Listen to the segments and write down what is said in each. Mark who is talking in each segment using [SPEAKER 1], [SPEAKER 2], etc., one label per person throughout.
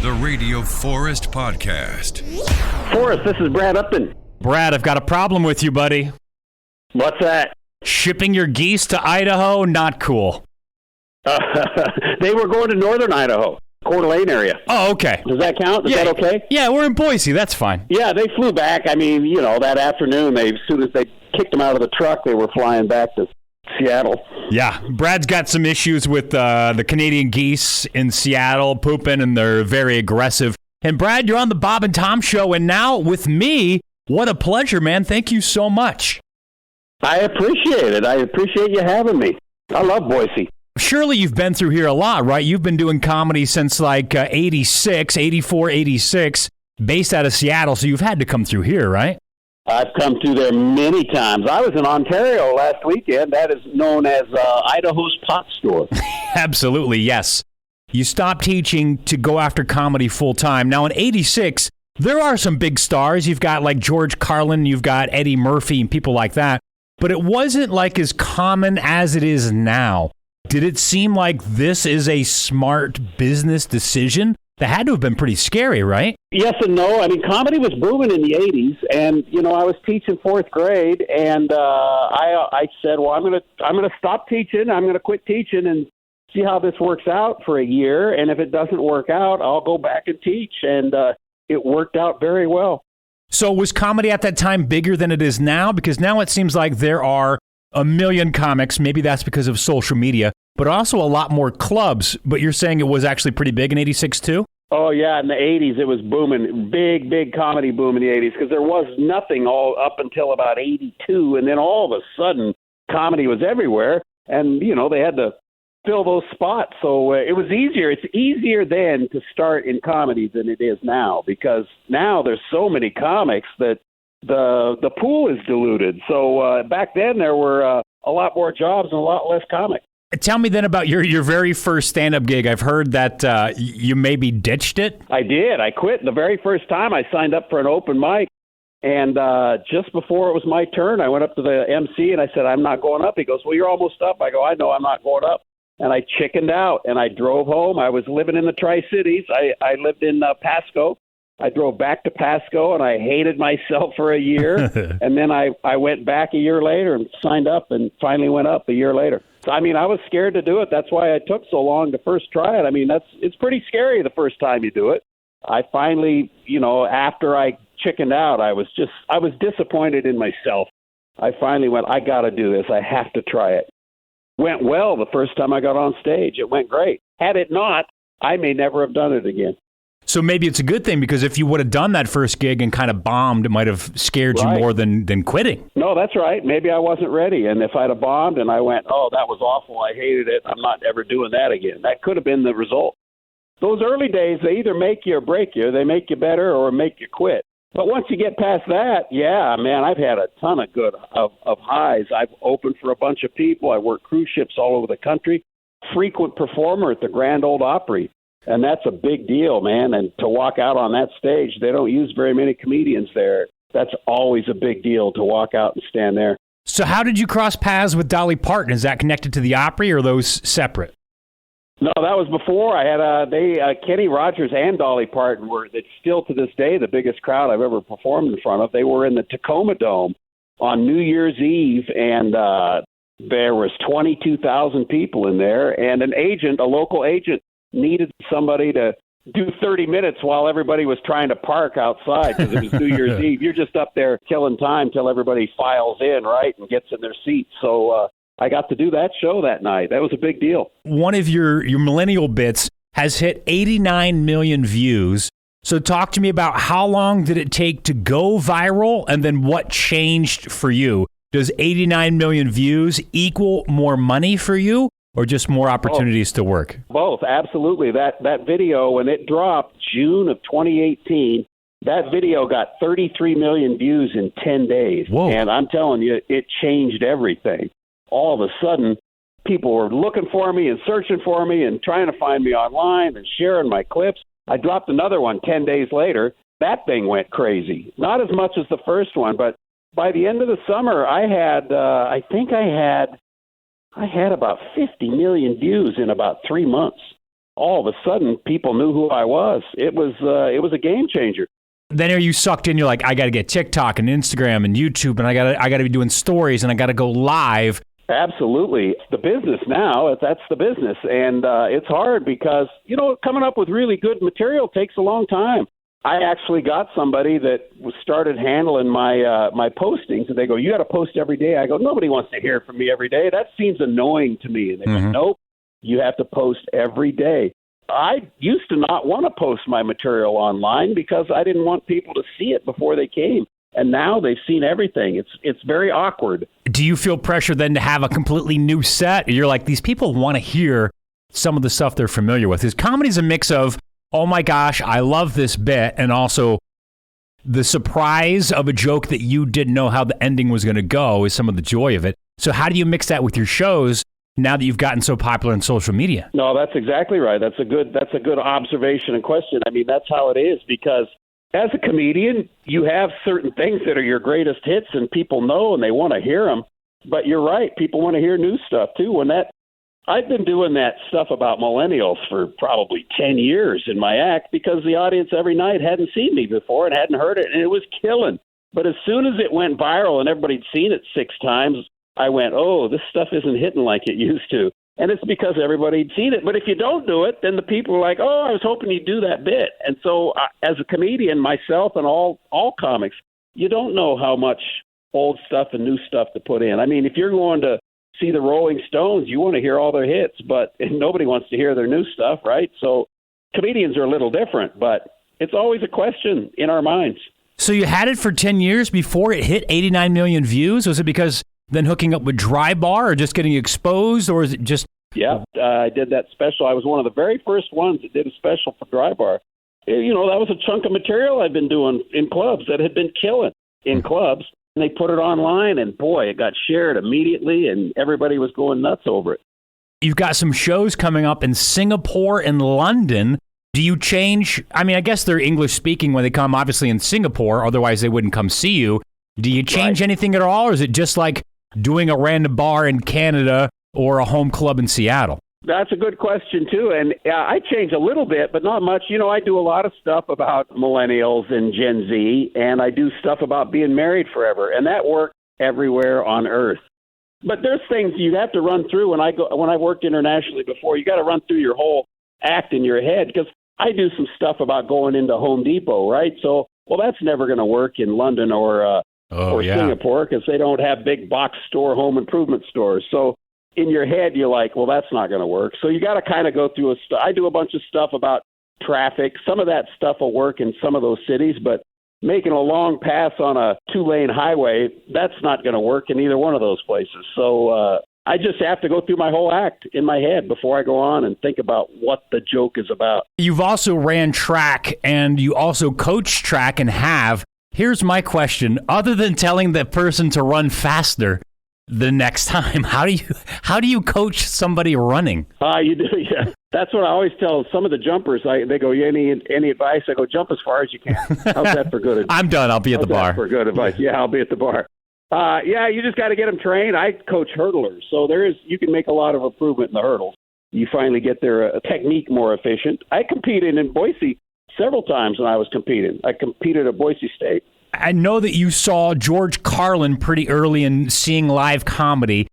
[SPEAKER 1] the Radio Forest Podcast.
[SPEAKER 2] Forrest, this is Brad Upton.
[SPEAKER 3] Brad, I've got a problem with you, buddy.
[SPEAKER 2] What's that?
[SPEAKER 3] Shipping your geese to Idaho, not cool.
[SPEAKER 2] They were going to northern Idaho, Coeur d'Alene area.
[SPEAKER 3] Oh, okay.
[SPEAKER 2] Does that count? Is that okay?
[SPEAKER 3] Yeah, we're in Boise. That's fine.
[SPEAKER 2] Yeah, they flew back. I mean, that afternoon, as soon as they kicked them out of the truck, they were flying back to Seattle.
[SPEAKER 3] Yeah, Brad's got some issues with the Canadian geese in Seattle pooping, and they're very aggressive. And Brad, you're on the Bob and Tom Show, and now with me. What a pleasure, man. Thank you so much.
[SPEAKER 2] I appreciate it. I appreciate you having me. I love Boise.
[SPEAKER 3] Surely you've been through here a lot, right? You've been doing comedy since like 86, 84, 86, based out of Seattle, so you've had to come through here, right?
[SPEAKER 2] I've come through there many times. I was in Ontario last weekend. That is known as Idaho's Pot Store.
[SPEAKER 3] Absolutely, yes. You stopped teaching to go after comedy full time. Now in 86, there are some big stars. You've got like George Carlin, you've got Eddie Murphy and people like that. But it wasn't like as common as it is now. Did it seem like this is a smart business decision? That had to have been pretty scary, right?
[SPEAKER 2] Yes and no. I mean, comedy was booming in the 80s, and, I was teaching fourth grade, and I said, well, I'm gonna stop teaching. I'm going to quit teaching and see how this works out for a year, and if it doesn't work out, I'll go back and teach, and it worked out very well.
[SPEAKER 3] So was comedy at that time bigger than it is now? Because now it seems like there are a million comics. Maybe that's because of social media, but also a lot more clubs. But you're saying it was actually pretty big in 86 too?
[SPEAKER 2] Oh, yeah. In the 80s, it was booming. Big comedy boom in the 80s because there was nothing all up until about 82. And then all of a sudden, comedy was everywhere. And, they had to fill those spots. So it was easier. It's easier then to start in comedy than it is now because now there's so many comics that the pool is diluted. So back then there were a lot more jobs and a lot less comics.
[SPEAKER 3] Tell me then about your very first stand-up gig. I've heard that you maybe ditched it.
[SPEAKER 2] I did. I quit. The very first time I signed up for an open mic, and just before it was my turn, I went up to the MC and I said, I'm not going up. He goes, well, you're almost up. I go, I know I'm not going up. And I chickened out, and I drove home. I was living in the Tri-Cities. I lived in Pasco. I drove back to Pasco, and I hated myself for a year. And then I went back a year later and signed up and finally went up a year later. So, I mean, I was scared to do it. That's why I took so long to first try it. I mean, it's pretty scary the first time you do it. I finally, after I chickened out, I was disappointed in myself. I finally went, I got to do this. I have to try it. Went well the first time I got on stage. It went great. Had it not, I may never have done it again.
[SPEAKER 3] So maybe it's a good thing because if you would have done that first gig and kind of bombed, it might have scared you more than quitting.
[SPEAKER 2] No, that's right. Maybe I wasn't ready. And if I'd have bombed and I went, oh, that was awful, I hated it, I'm not ever doing that again. That could have been the result. Those early days, they either make you or break you. They make you better or make you quit. But once you get past that, yeah, man, I've had a ton of highs. I've opened for a bunch of people. I worked cruise ships all over the country. Frequent performer at the Grand Ole Opry. And that's a big deal, man. And to walk out on that stage, they don't use very many comedians there. That's always a big deal to walk out and stand there.
[SPEAKER 3] So how did you cross paths with Dolly Parton? Is that connected to the Opry or are those separate?
[SPEAKER 2] No, that was before. I had Kenny Rogers and Dolly Parton were still to this day the biggest crowd I've ever performed in front of. They were in the Tacoma Dome on New Year's Eve, and there was 22,000 people in there. And a local agent, needed somebody to do 30 minutes while everybody was trying to park outside because it was New Year's Eve. You're just up there killing time till everybody files in, right, and gets in their seats. So I got to do that show that night. That was a big deal.
[SPEAKER 3] One of your millennial bits has hit 89 million views. So talk to me about how long did it take to go viral and then what changed for you? Does 89 million views equal more money for you or just more opportunities to work?
[SPEAKER 2] Both, absolutely. That video, when it dropped June of 2018, that video got 33 million views in 10 days.
[SPEAKER 3] Whoa.
[SPEAKER 2] And I'm telling you, it changed everything. All of a sudden, people were looking for me and searching for me and trying to find me online and sharing my clips. I dropped another one 10 days later. That thing went crazy. Not as much as the first one, but by the end of the summer, I had about 50 million views in about 3 months. all of a sudden people knew who I was. It was a game changer.
[SPEAKER 3] Then are you sucked in? You're like, I got to get TikTok and Instagram and YouTube, and I got to be doing stories, and I got to go live.
[SPEAKER 2] Absolutely. The business now, that's the business. And it's hard because, coming up with really good material takes a long time. I actually got somebody that started handling my postings, and they go, you got to post every day. I go, nobody wants to hear from me every day. That seems annoying to me. And they go, nope, you have to post every day. I used to not want to post my material online because I didn't want people to see it before they came. And now they've seen everything. It's very awkward.
[SPEAKER 3] Do you feel pressure then to have a completely new set? You're like, these people want to hear some of the stuff they're familiar with. Because comedy's a mix of, oh my gosh, I love this bit, and also the surprise of a joke that you didn't know how the ending was going to go is some of the joy of it. So how do you mix that with your shows now that you've gotten so popular on social media?
[SPEAKER 2] No, that's exactly right. That's a good observation and question. I mean, that's how it is, because as a comedian, you have certain things that are your greatest hits and people know and they want to hear them. But you're right. People want to hear new stuff too. I've been doing that stuff about millennials for probably 10 years in my act because the audience every night hadn't seen me before and hadn't heard it, and it was killing. But as soon as it went viral and everybody'd seen it 6 times, I went, oh, this stuff isn't hitting like it used to. And it's because everybody'd seen it. But if you don't do it, then the people are like, oh, I was hoping you'd do that bit. And so as a comedian, myself and all comics, you don't know how much old stuff and new stuff to put in. I mean, if you're going to see the Rolling Stones, you want to hear all their hits, but nobody wants to hear their new stuff, right? So comedians are a little different, but it's always a question in our minds.
[SPEAKER 3] So you had it for 10 years before it hit 89 million views? Was it because then hooking up with Dry Bar or just getting exposed, or is it just...
[SPEAKER 2] Yeah, I did that special. I was one of the very first ones that did a special for Dry Bar. That was a chunk of material I'd been doing in clubs that had been killing in clubs. And they put it online, and boy, it got shared immediately, and everybody was going nuts over it.
[SPEAKER 3] You've got some shows coming up in Singapore and London. Do you change? I mean, I guess they're English speaking when they come, obviously, in Singapore. Otherwise, they wouldn't come see you. Do you change anything at all, or is it just like doing a random bar in Canada or a home club in Seattle?
[SPEAKER 2] That's a good question, too. And I change a little bit, but not much. I do a lot of stuff about millennials and Gen Z, and I do stuff about being married forever. And that works everywhere on Earth. But there's things you have to run through. When I worked internationally before, you got to run through your whole act in your head, because I do some stuff about going into Home Depot, right? So, that's never going to work in London or Singapore, because they don't have big box store home improvement stores. So in your head, you're like, well, that's not going to work. So you got to kind of go through I do a bunch of stuff about traffic. Some of that stuff will work in some of those cities, but making a long pass on a 2-lane highway, that's not going to work in either one of those places. So I just have to go through my whole act in my head before I go on and think about what the joke is about.
[SPEAKER 3] You've also ran track, and you also coach track and have. Here's my question. Other than telling the person to run faster the next time, how do you coach somebody running?
[SPEAKER 2] You do, yeah. That's what I always tell some of the jumpers. They go, any advice? I go, jump as far as you can. How's that for good advice?
[SPEAKER 3] I'm done. I'll be at the bar.
[SPEAKER 2] For good advice. Yeah, I'll be at the bar. You just got to get them trained. I coach hurdlers, so you can make a lot of improvement in the hurdles. You finally get their technique more efficient. I competed in Boise several times when I was competing. I competed at Boise State.
[SPEAKER 3] I know that you saw George Carlin pretty early in seeing live comedy.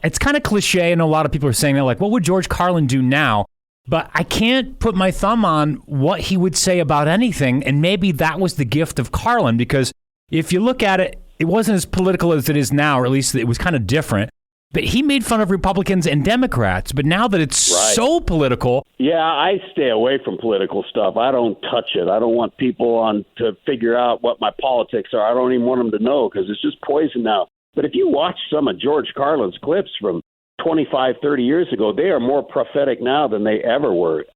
[SPEAKER 3] It's kind of cliche, and a lot of people are saying that, like, what would George Carlin do now? But I can't put my thumb on what he would say about anything, and maybe that was the gift of Carlin, because if you look at it, it wasn't as political as it is now, or at least it was kind of different. But he made fun of Republicans and Democrats. But now that it's so political...
[SPEAKER 2] Yeah, I stay away from political stuff. I don't touch it. I don't want people to figure out what my politics are. I don't even want them to know, because it's just poison now. But if you watch some of George Carlin's clips from 25, 30 years ago, they are more prophetic now than they ever were.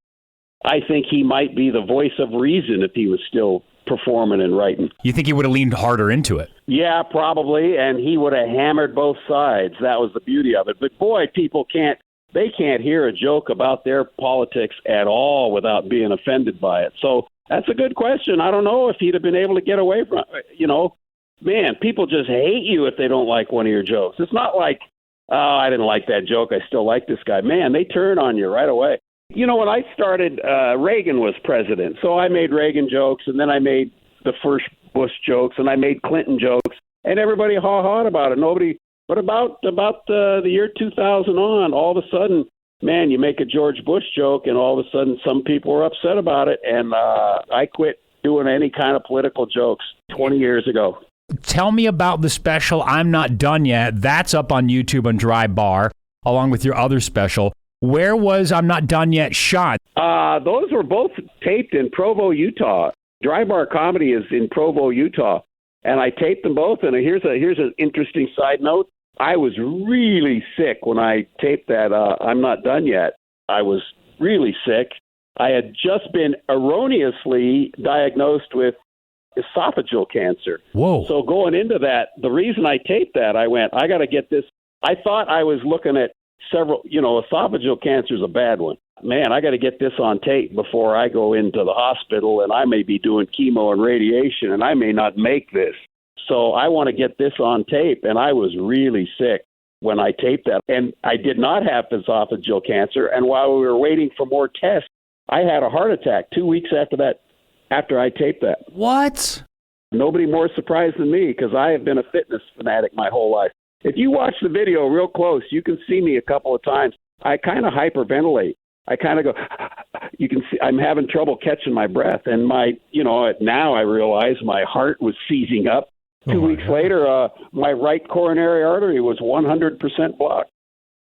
[SPEAKER 2] I think he might be the voice of reason if he was still performing and writing.
[SPEAKER 3] You think he would have leaned harder into it?
[SPEAKER 2] Yeah, probably, and he would have hammered both sides. That was the beauty of it. But boy, people can't hear a joke about their politics at all without being offended by it. So that's a good question. I don't know if he'd have been able to get away from it. Man, people just hate you if they don't like one of your jokes. It's not like, oh, I didn't like that joke, I still like this guy. Man, they turn on you right away. You know, when I started, Reagan was president. So I made Reagan jokes, and then I made the first Bush jokes, and I made Clinton jokes, and everybody haw-hawed about it. Nobody, but about the year 2000 on, all of a sudden, man, you make a George Bush joke, and all of a sudden some people were upset about it, and I quit doing any kind of political jokes 20 years ago.
[SPEAKER 3] Tell me about the special I'm Not Done Yet. That's up on YouTube on Dry Bar, along with your other special. Where was I'm Not Done Yet shot?
[SPEAKER 2] Those were both taped in Provo, Utah. Dry Bar Comedy is in Provo, Utah. And I taped them both. And here's an interesting side note. I was really sick when I taped that I'm Not Done Yet. I was really sick. I had just been erroneously diagnosed with esophageal cancer.
[SPEAKER 3] Whoa.
[SPEAKER 2] So going into that, the reason I taped that, I went, I got to get this. I thought I was looking at several, esophageal cancer is a bad one. Man, I got to get this on tape before I go into the hospital, and I may be doing chemo and radiation, and I may not make this. So I want to get this on tape, and I was really sick when I taped that. And I did not have esophageal cancer, and while we were waiting for more tests, I had a heart attack 2 weeks after I taped that.
[SPEAKER 3] What?
[SPEAKER 2] Nobody more surprised than me, because I have been a fitness fanatic my whole life. If you watch the video real close, you can see me a couple of times. I kind of hyperventilate. I kind of go, you can see I'm having trouble catching my breath. And now I realize my heart was seizing up. 2 weeks later, my right coronary artery was 100% blocked.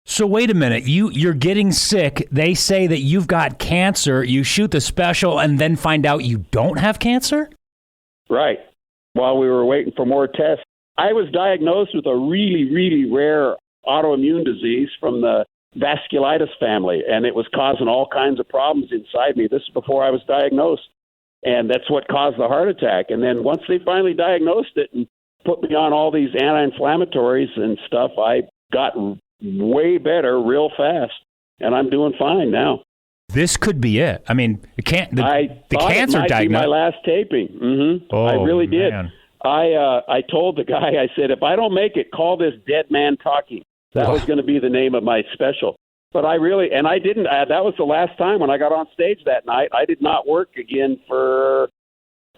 [SPEAKER 3] So wait a minute, you're getting sick. They say that you've got cancer. You shoot the special and then find out you don't have cancer?
[SPEAKER 2] Right. While we were waiting for more tests. I was diagnosed with a really, really rare autoimmune disease from the vasculitis family, and it was causing all kinds of problems inside me. This is before I was diagnosed, and that's what caused the heart attack. And then once they finally diagnosed it and put me on all these anti-inflammatories and stuff, I got way better real fast, and I'm doing fine now.
[SPEAKER 3] This could be it. I mean, the cancer
[SPEAKER 2] it might be my last taping. Mm-hmm.
[SPEAKER 3] Oh,
[SPEAKER 2] I really did.
[SPEAKER 3] Man.
[SPEAKER 2] I told the guy, I said, if I don't make it, call this Dead Man Talking. That was going to be the name of my special. But I didn't. That was the last time when I got on stage that night. I did not work again for,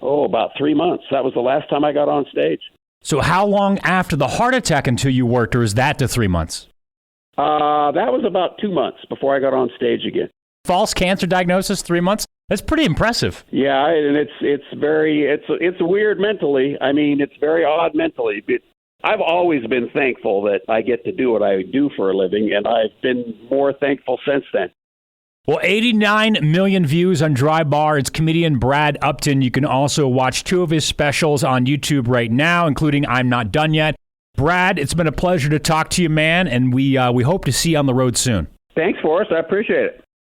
[SPEAKER 2] about 3 months. That was the last time I got on stage.
[SPEAKER 3] So how long after the heart attack until you worked, or is that to 3 months?
[SPEAKER 2] That was about 2 months before I got on stage again.
[SPEAKER 3] False cancer diagnosis, 3 months? That's pretty impressive.
[SPEAKER 2] Yeah, and it's weird mentally. I mean, it's very odd mentally. I've always been thankful that I get to do what I do for a living, and I've been more thankful since then.
[SPEAKER 3] Well, 89 million views on Dry Bar. It's comedian Brad Upton. You can also watch 2 of his specials on YouTube right now, including I'm Not Done Yet. Brad, it's been a pleasure to talk to you, man, and we hope to see you on the road soon.
[SPEAKER 2] Thanks, Forrest. I appreciate it.